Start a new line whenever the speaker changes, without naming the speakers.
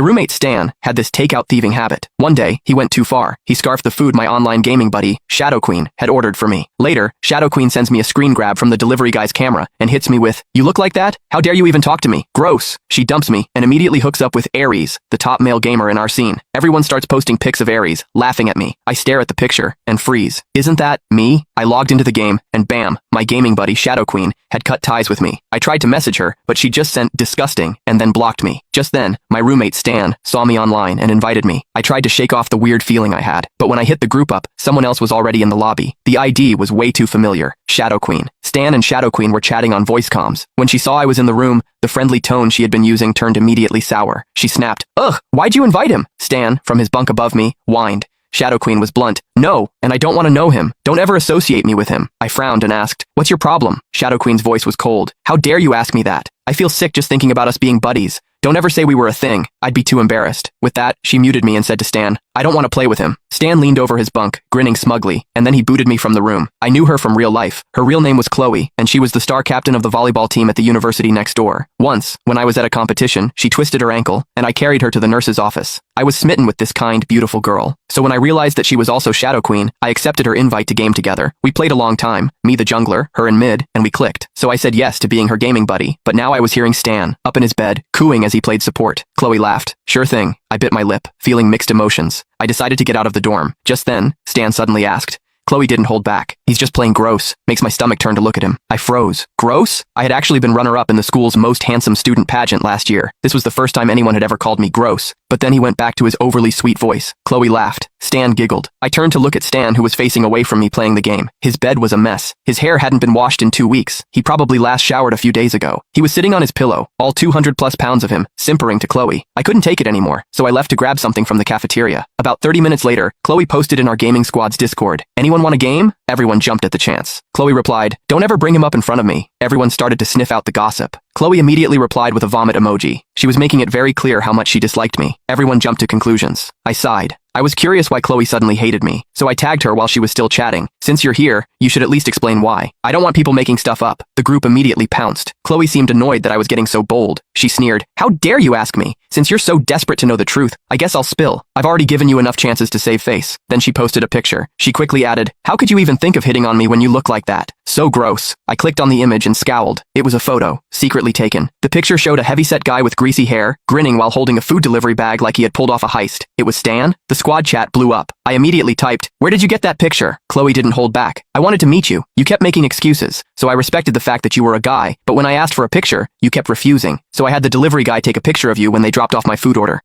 My roommate Stan had this takeout thieving habit. One day, he went too far. He scarfed the food my online gaming buddy, Shadow Queen, had ordered for me. Later, Shadow Queen sends me a screen grab from the delivery guy's camera and hits me with, "You look like that? How dare you even talk to me? Gross." She dumps me and immediately hooks up with Aries, the top male gamer in our scene. Everyone starts posting pics of Aries, laughing at me. I stare at the picture and freeze. Isn't that me? I logged into the game and bam, my gaming buddy Shadow Queen had cut ties with me. I tried to message her, but she just sent disgusting and then blocked me. Just then, my roommate Stan saw me online and invited me. I tried to shake off the weird feeling I had, but when I hit the group up, someone else was already in the lobby. The ID was way too familiar. Shadow Queen. Stan and Shadow Queen were chatting on voice comms. When she saw I was in the room, the friendly tone she had been using turned immediately sour. She snapped, "Ugh, why'd you invite him?" Stan, from his bunk above me, whined. Shadow Queen was blunt. "No, and I don't want to know him. Don't ever associate me with him." I frowned and asked, "What's your problem?" Shadow Queen's voice was cold. "How dare you ask me that? I feel sick just thinking about us being buddies. Don't ever say we were a thing. I'd be too embarrassed." With that, she muted me and said to Stan, "I don't want to play with him." Stan leaned over his bunk, grinning smugly, and then he booted me from the room. I knew her from real life. Her real name was Chloe, and she was the star captain of the volleyball team at the university next door. Once, when I was at a competition, she twisted her ankle, and I carried her to the nurse's office. I was smitten with this kind, beautiful girl. So when I realized that she was also Shadow Queen, I accepted her invite to game together. We played a long time, me the jungler, her in mid, and we clicked. So I said yes to being her gaming buddy, but now I was hearing Stan, up in his bed, cooing as he played support. Chloe laughed. "Sure thing." I bit my lip, feeling mixed emotions. I decided to get out of the dorm. Just then, Stan suddenly asked. Chloe didn't hold back. "He's just playing gross." Makes my stomach turn to look at him. I froze. Gross? I had actually been runner-up in the school's most handsome student pageant last year. This was the first time anyone had ever called me gross. But then he went back to his overly sweet voice. Chloe laughed. Stan giggled. I turned to look at Stan, who was facing away from me playing the game. His bed was a mess. His hair hadn't been washed in 2 weeks. He probably last showered a few days ago. He was sitting on his pillow, all 200+ pounds of him, simpering to Chloe. I couldn't take it anymore, so I left to grab something from the cafeteria. About 30 minutes later, Chloe posted in our gaming squad's Discord, "Anyone want a game?" Everyone jumped at the chance. Chloe replied, "Don't ever bring him up in front of me." Everyone started to sniff out the gossip. Chloe immediately replied with a vomit emoji. She was making it very clear how much she disliked me. Everyone jumped to conclusions. I sighed. I was curious why Chloe suddenly hated me, so I tagged her while she was still chatting. "Since you're here, you should at least explain why. I don't want people making stuff up." The group immediately pounced. Chloe seemed annoyed that I was getting so bold. She sneered, "How dare you ask me? Since you're so desperate to know the truth, I guess I'll spill. I've already given you enough chances to save face." Then she posted a picture. She quickly added, "How could you even think of hitting on me when you look like that? So gross." I clicked on the image and scowled. It was a photo, secretly taken. The picture showed a heavyset guy with greasy hair, grinning while holding a food delivery bag like he had pulled off a heist. It was Stan. The squad chat blew up. I immediately typed, "Where did you get that picture?" Chloe didn't hold back. "I wanted to meet you. You kept making excuses, so I respected the fact that you were a guy, but when I asked for a picture, you kept refusing. So I had the delivery guy take a picture of you when they dropped off my food order."